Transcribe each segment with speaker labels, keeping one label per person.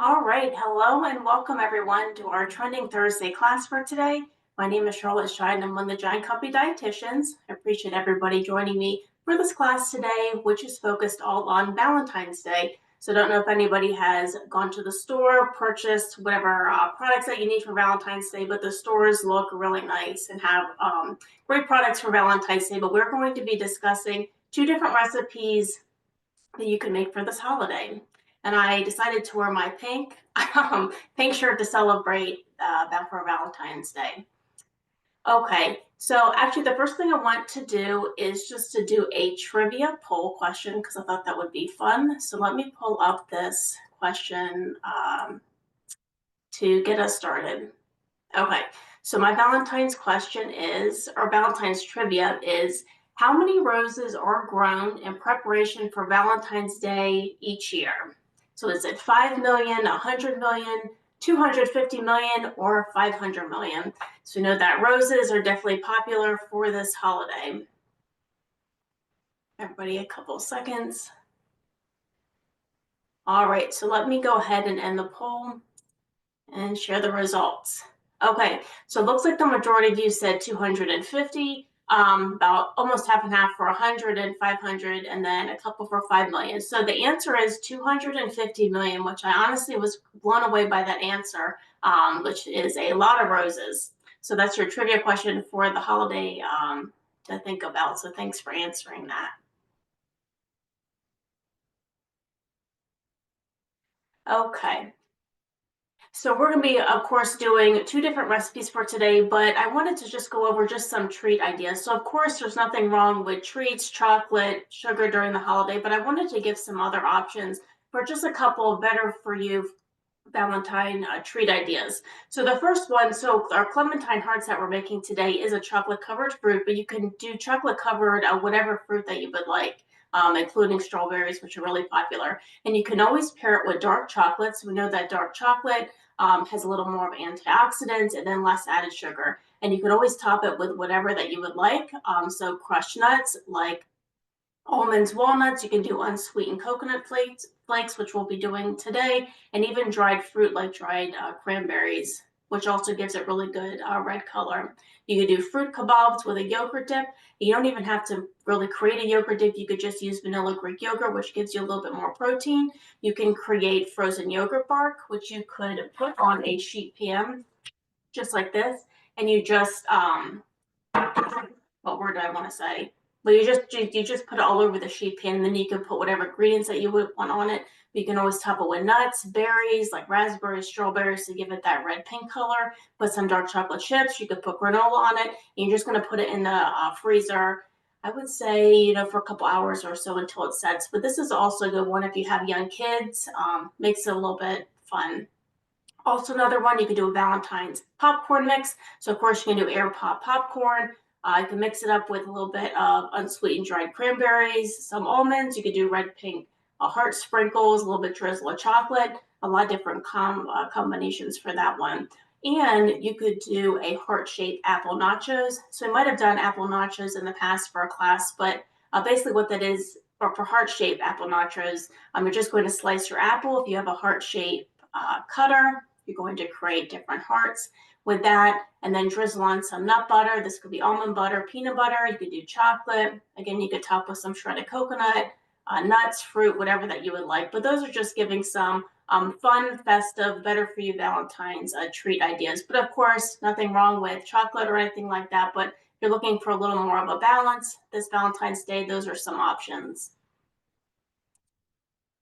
Speaker 1: All right, hello and welcome everyone to our Trending Thursday class for today. My name is Charlotte Shine. I'm one of the Giant Company dietitians. I appreciate everybody joining me for this class today, which is focused all on Valentine's Day. So I don't know if anybody has gone to the store, purchased whatever products that you need for Valentine's Day, but the stores look really nice and have great products for Valentine's Day. But we're going to be discussing two different recipes that you can make for this holiday. And I decided to wear my pink pink shirt to celebrate that for Valentine's Day. Okay, so actually the first thing I want to do is just to do a trivia poll question because I thought that would be fun. So let me pull up this question to get us started. Okay, so my Valentine's question is, or Valentine's trivia is, how many roses are grown in preparation for Valentine's Day each year? So is it 5 million, 100 million, 250 million, or 500 million? So we know that roses are definitely popular for this holiday. Everybody, a couple seconds. All right, so let me go ahead and end the poll and share the results. Okay, so it looks like the majority of you said 250, about almost half and half for 100 and 500, and then a couple for 5 million. So the answer is 250 million, which I honestly was blown away by that answer, which is a lot of roses. So that's your trivia question for the holiday to think about. So thanks for answering that. Okay. So we're going to be, of course, doing two different recipes for today, but I wanted to just go over just some treat ideas. So of course, there's nothing wrong with treats, chocolate, sugar during the holiday, but I wanted to give some other options for just a couple of better for you Valentine treat ideas. So the first one, so our clementine hearts that we're making today is a chocolate covered fruit, but you can do chocolate covered whatever fruit that you would like, including strawberries, which are really popular. And you can always pair it with dark chocolate. So we know that dark chocolate has a little more of antioxidants and then less added sugar. And you can always top it with whatever that you would like. So crushed nuts like almonds, walnuts. You can do unsweetened coconut flakes, which we'll be doing today, and even dried fruit like dried cranberries, which also gives it really good red color. You can do fruit kebabs with a yogurt dip. You don't even have to really create a yogurt dip. You could just use vanilla Greek yogurt, which gives you a little bit more protein. You can create frozen yogurt bark, which you could put on a sheet pan, just like this, and you just what word do I want to say? But you just put it all over the sheet pan, and then you can put whatever ingredients that you would want on it. You can always top it with nuts, berries like raspberries, strawberries to give it that red pink color. Put some dark chocolate chips. You could put granola on it. And you're just going to put it in the freezer. I would say, for a couple hours or so until it sets. But this is also a good one if you have young kids. Makes it a little bit fun. Also, another one, you could do a Valentine's popcorn mix. So, of course, you can do air pop popcorn. You can mix it up with a little bit of unsweetened dried cranberries, some almonds. You could do red pink heart sprinkles, a little bit drizzle of chocolate, a lot of different combinations for that one. And you could do a heart-shaped apple nachos. So I might have done apple nachos in the past for a class, but basically what that is, or for heart-shaped apple nachos, you're just going to slice your apple. If you have a heart-shaped cutter, you're going to create different hearts with that, and then drizzle on some nut butter. This could be almond butter, peanut butter. You could do chocolate. Again, you could top with some shredded coconut, nuts, fruit, whatever that you would like. But those are just giving some fun, festive, better for you Valentine's treat ideas. But of course, nothing wrong with chocolate or anything like that. But if you're looking for a little more of a balance this Valentine's Day, those are some options.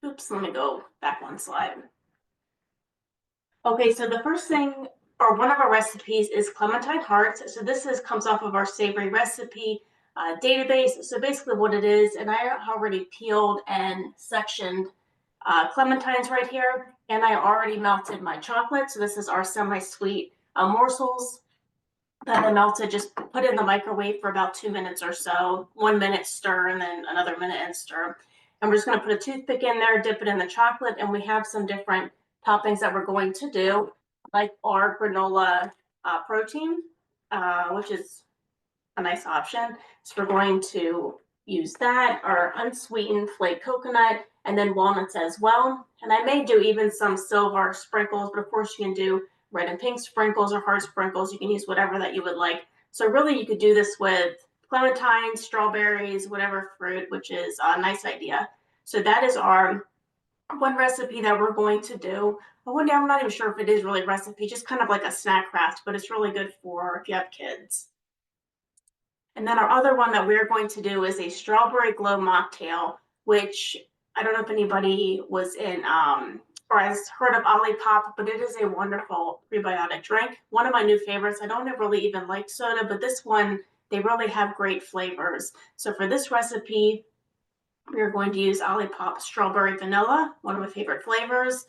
Speaker 1: Oops, let me go back one slide. Okay, so the first thing, or one of our recipes, is clementine hearts. So this comes off of our savory recipe database. So basically what it is, and I already peeled and sectioned clementines right here, and I already melted my chocolate. So this is our semi-sweet morsels that I melted. Just put it in the microwave for about 2 minutes or so. 1 minute stir, and then another minute and stir. And we're just going to put a toothpick in there, dip it in the chocolate, and we have some different toppings that we're going to do, like our granola protein, which is a nice option. So we're going to use that, our unsweetened flaked coconut, and then walnuts as well. And I may do even some silver sprinkles, but of course you can do red and pink sprinkles or heart sprinkles. You can use whatever that you would like. So really you could do this with clementines, strawberries, whatever fruit, which is a nice idea. So that is our one recipe that we're going to do. But one day I'm not even sure if it is really a recipe, just kind of like a snack craft, but it's really good for if you have kids. And then our other one that we're going to do is a strawberry glow mocktail, which I don't know if anybody was in or has heard of OLIPOP, but it is a wonderful prebiotic drink. One of my new favorites. I don't really even like soda, but this one, they really have great flavors. So for this recipe, we are going to use OLIPOP strawberry vanilla, one of my favorite flavors.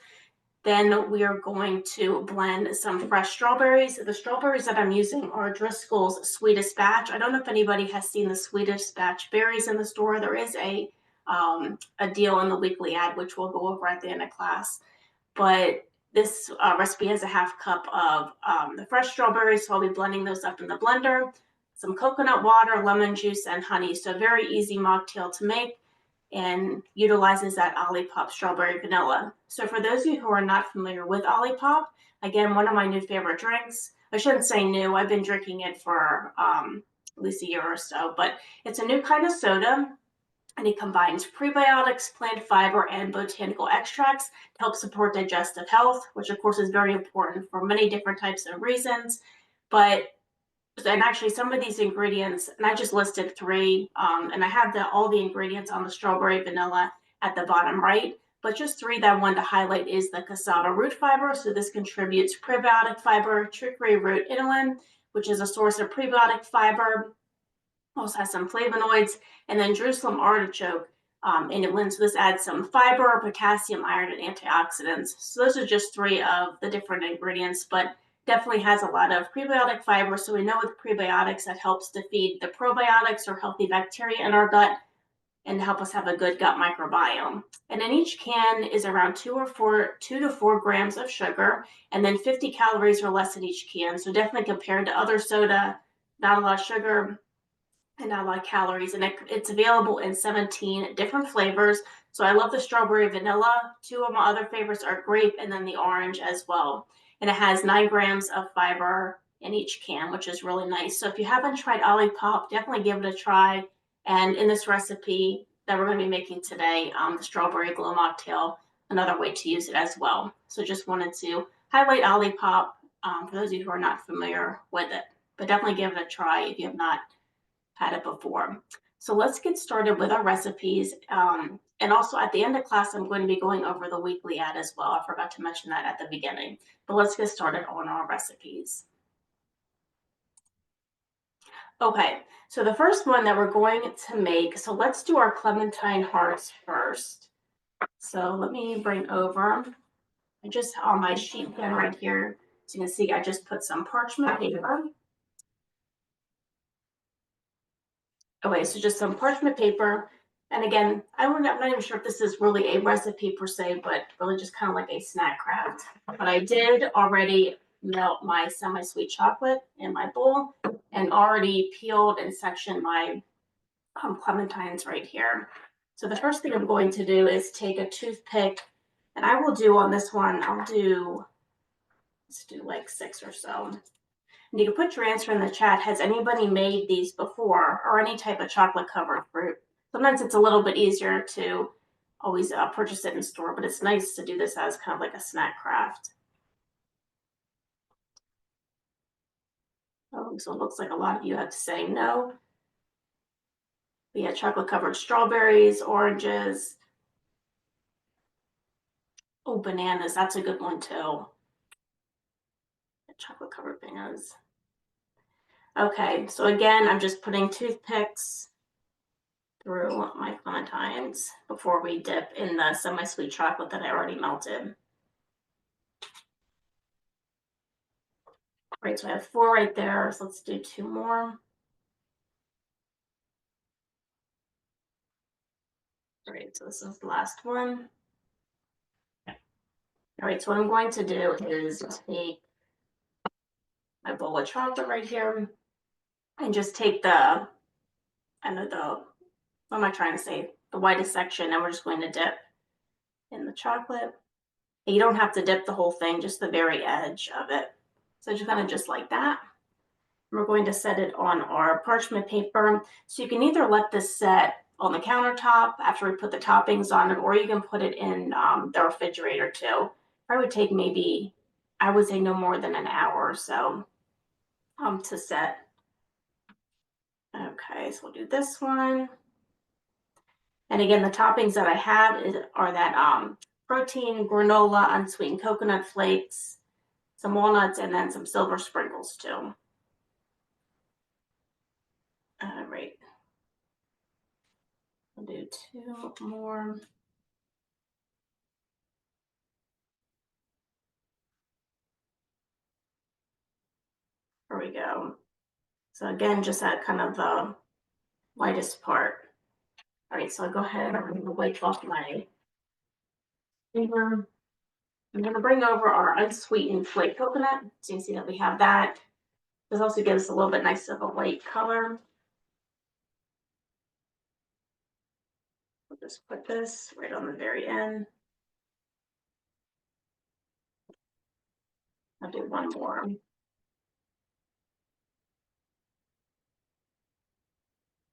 Speaker 1: Then we are going to blend some fresh strawberries. The strawberries that I'm using are Driscoll's Sweetest Batch. I don't know if anybody has seen the Sweetest Batch berries in the store. There is a deal in the weekly ad, which we'll go over at the end of class. But this recipe has a half cup of the fresh strawberries, so I'll be blending those up in the blender. Some coconut water, lemon juice, and honey. So very easy mocktail to make, and utilizes that OLIPOP strawberry vanilla. So for those of you who are not familiar with OLIPOP, again, one of my new favorite drinks. I shouldn't say new, I've been drinking it for at least a year or so, but it's a new kind of soda, and it combines prebiotics, plant fiber, and botanical extracts to help support digestive health, which of course is very important for many different types of reasons. And actually some of these ingredients, and I just listed three, and I have all the ingredients on the strawberry vanilla at the bottom right, but just three that I wanted to highlight is the cassava root fiber. So this contributes prebiotic fiber, chicory root inulin, which is a source of prebiotic fiber, also has some flavonoids, and then Jerusalem artichoke inulin. So this adds some fiber, potassium, iron, and antioxidants. So those are just three of the different ingredients, but definitely has a lot of prebiotic fiber. So we know with prebiotics that helps to feed the probiotics or healthy bacteria in our gut and help us have a good gut microbiome. And in each can is around 2 to 4 grams of sugar, and then 50 calories or less in each can. So definitely compared to other soda, not a lot of sugar and not a lot of calories. And it's available in 17 different flavors. So I love the strawberry vanilla. Two of my other favorites are grape and then the orange as well. And it has 9 grams of fiber in each can, which is really nice. So if you haven't tried OLIPOP, definitely give it a try. And in this recipe that we're going to be making today, the strawberry glow mocktail, another way to use it as well. So just wanted to highlight OLIPOP for those of you who are not familiar with it. But definitely give it a try if you have not had it before. So let's get started with our recipes. And also at the end of class, I'm going to be going over the weekly ad as well. I forgot to mention that at the beginning, but let's get started on our recipes. Okay, so the first one that we're going to make, so let's do our clementine hearts first. So let me bring over, I just on my sheet pen right here, so you can see I just put some parchment paper. Okay, so just some parchment paper. And again, I'm not even sure if this is really a recipe per se, but really just kind of like a snack craft. But I did already melt my semi-sweet chocolate in my bowl and already peeled and sectioned my clementines right here. So the first thing I'm going to do is take a toothpick, and I will do on this one, let's do like 6 or so. And you can put your answer in the chat. Has anybody made these before, or any type of chocolate covered fruit? Sometimes it's a little bit easier to always purchase it in store, but it's nice to do this as kind of like a snack craft. Oh, so it looks like a lot of you have to say no. But yeah, chocolate covered strawberries, oranges. Oh, bananas. That's a good one too. Chocolate covered bananas. Okay, so again, I'm just putting toothpicks through my clementines before we dip in the semi-sweet chocolate that I already melted. All right, so I have 4 right there, so let's do 2 more. All right, so this is the last one. All right, so what I'm going to do is take my bowl of chocolate right here and just take what am I trying to say? The whitest section, and we're just going to dip in the chocolate. And you don't have to dip the whole thing, just the very edge of it. So just kind of just like that. We're going to set it on our parchment paper. So you can either let this set on the countertop after we put the toppings on it, or you can put it in the refrigerator too. I would take maybe, I would say no more than an hour or so to set. Okay, so we'll do this one. And again, the toppings that I have are that protein granola, unsweetened coconut flakes, some walnuts, and then some silver sprinkles too. All right. I'll do two more. There we go. So again, just that kind of the lightest part. All right, so I'll go ahead and wipe off my finger. I'm going to bring over our unsweetened flake coconut. So you can see that we have that. This also gives us a little bit nice of a white color. We'll just put this right on the very end. I'll do one more.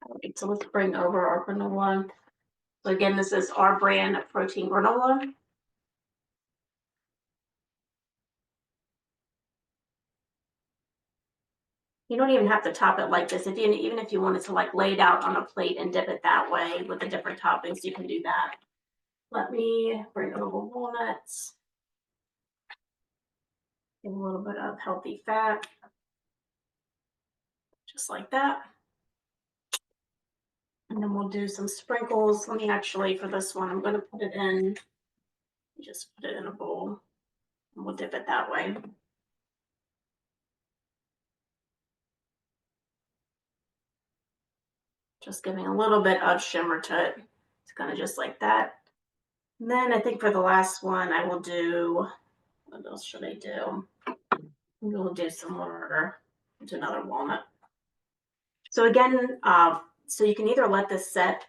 Speaker 1: All right, so let's bring over our granola. So again, this is our brand of protein granola. You don't even have to top it like this. Even if you wanted to like lay it out on a plate and dip it that way with the different toppings, you can do that. Let me bring over walnuts. Give a little bit of healthy fat, just like that. And then we'll do some sprinkles. Let me actually, for this one, I'm going to put it in, just put it in a bowl, and we'll dip it that way. Just giving a little bit of shimmer to it. It's kind of just like that. And then I think for the last one, I will do, what else should I do? We'll do some more, do another walnut. So again, so you can either let this set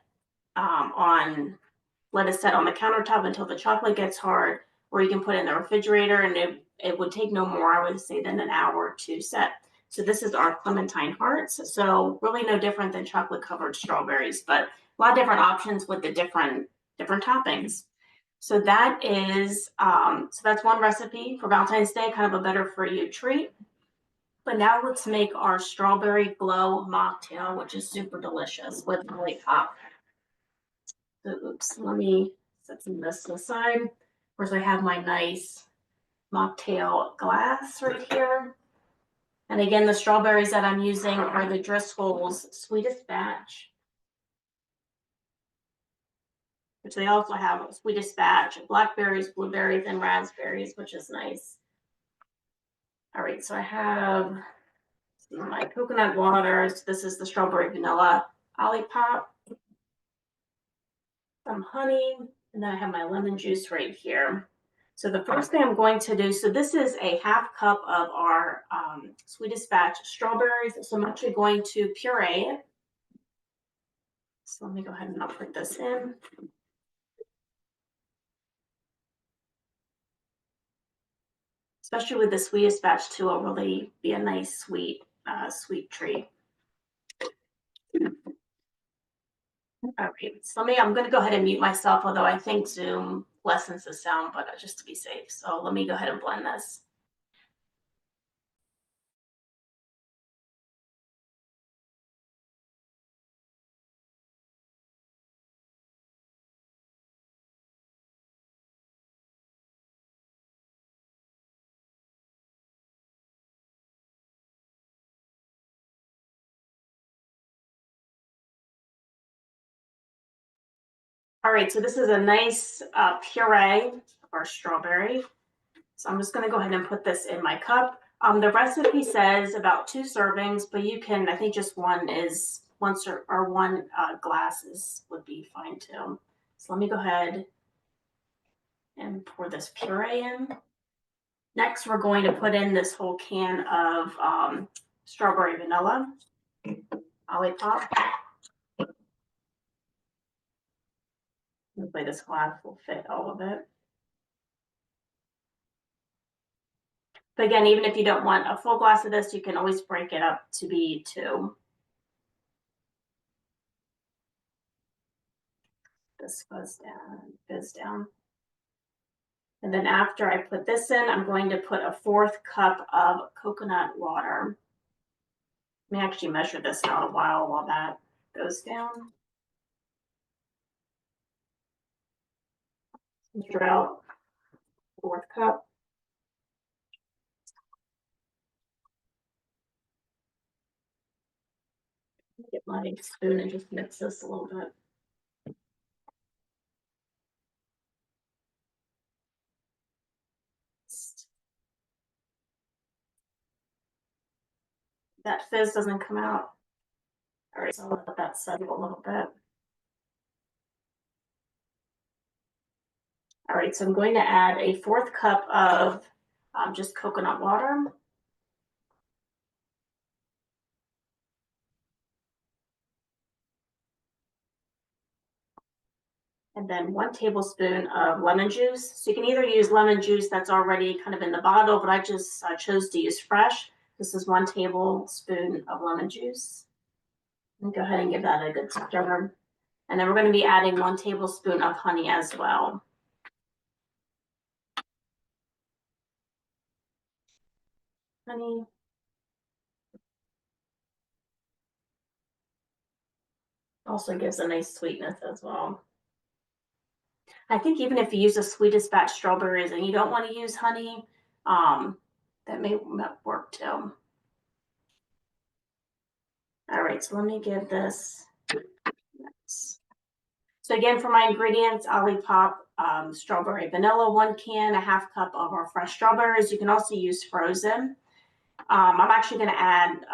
Speaker 1: let it set on the countertop until the chocolate gets hard, or you can put it in the refrigerator, and it would take no more, I would say, than an hour to set. So this is our clementine hearts. So really no different than chocolate covered strawberries, but a lot of different options with the different toppings. So that is so that's one recipe for Valentine's Day, kind of a better for you treat. But now let's make our strawberry glow mocktail, which is super delicious with OLIPOP. So, oops, let me set some of this aside. Of course, I have my nice mocktail glass right here. And again, the strawberries that I'm using are the Driscoll's Sweetest Batch, which they also have a Sweetest Batch, blackberries, blueberries, and raspberries, which is nice. All right, so I have my coconut waters. This is the strawberry vanilla OLIPOP, some honey, and then I have my lemon juice right here. So the first thing I'm going to do, so this is a half cup of our Sweetest Batch strawberries. So I'm actually going to puree it. So let me go ahead and I'll put this in. Especially with the Sweetest Batch too, it'll really be a nice sweet treat. Okay, so I'm going to go ahead and mute myself, although I think Zoom lessens the sound, but just to be safe. So let me go ahead and blend this. All right, so this is a nice puree of our strawberry. So I'm just going to go ahead and put this in my cup. The recipe says about 2 servings, but you can, I think just one glasses would be fine too. So let me go ahead and pour this puree in. Next, we're going to put in this whole can of strawberry vanilla OLIPOP. Hopefully this glass will fit all of it. But again, even if you don't want a full glass of this, you can always break it up to be 2. This goes down. And then after I put this in, I'm going to put a 4th cup of coconut water. Let me actually measure this out a while that goes down. Measure out 4th cup. Get my spoon and just mix this a little bit. That fizz doesn't come out. All right, so I'll let that settle a little bit. All right, so I'm going to add a 4th cup of just coconut water. And then 1 tablespoon of lemon juice. So you can either use lemon juice that's already kind of in the bottle, but I just chose to use fresh. This is 1 tablespoon of lemon juice. And go ahead and give that a good stir. And then we're going to be adding 1 tablespoon of honey as well. Honey. Also gives a nice sweetness as well. I think even if you use the sweetest batch strawberries and you don't want to use honey, that may work too. All right, so let me give this. So again, for my ingredients, OLIPOP, strawberry vanilla, 1 can, a 1/2 cup of our fresh strawberries. You can also use frozen. I'm actually going to add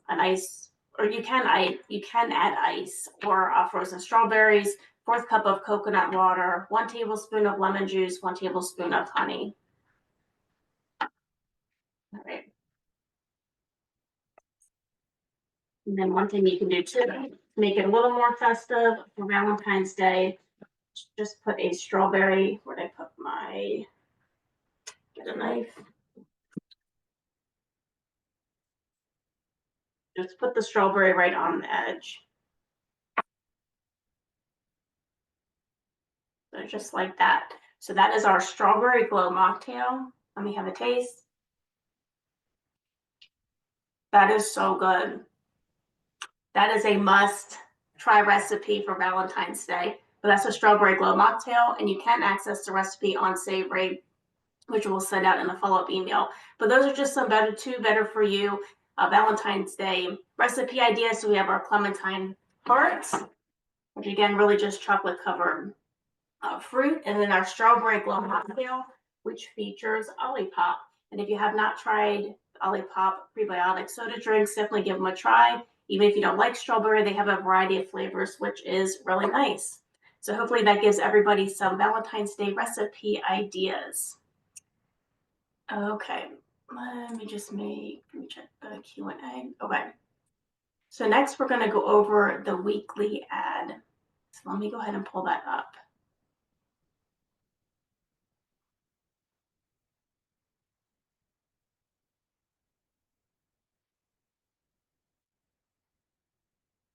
Speaker 1: an ice, or you can add ice or frozen strawberries, 4th cup of coconut water, 1 tablespoon of lemon juice, 1 tablespoon of honey. All right. And then one thing you can do too, to make it a little more festive for Valentine's Day, just put a strawberry. Where'd I put my, get a knife. Just put the strawberry right on the edge. So just like that. So that is our strawberry glow mocktail. Let me have a taste. That is so good. That is a must try recipe for Valentine's Day. But that's a strawberry glow mocktail, and you can access the recipe on Savory, which we'll send out in a follow-up email. But those are just some better for you Valentine's Day recipe ideas. So we have our clementine hearts, which again, really just chocolate covered fruit, and then our strawberry glow mocktail, which features OLIPOP. And if you have not tried OLIPOP prebiotic soda drinks, definitely give them a try. Even if you don't like strawberry, they have a variety of flavors, which is really nice. So hopefully that gives everybody some Valentine's Day recipe ideas. Okay, let me check the Q&A. Okay. So next we're going to go over the weekly ad. So let me go ahead and pull that up.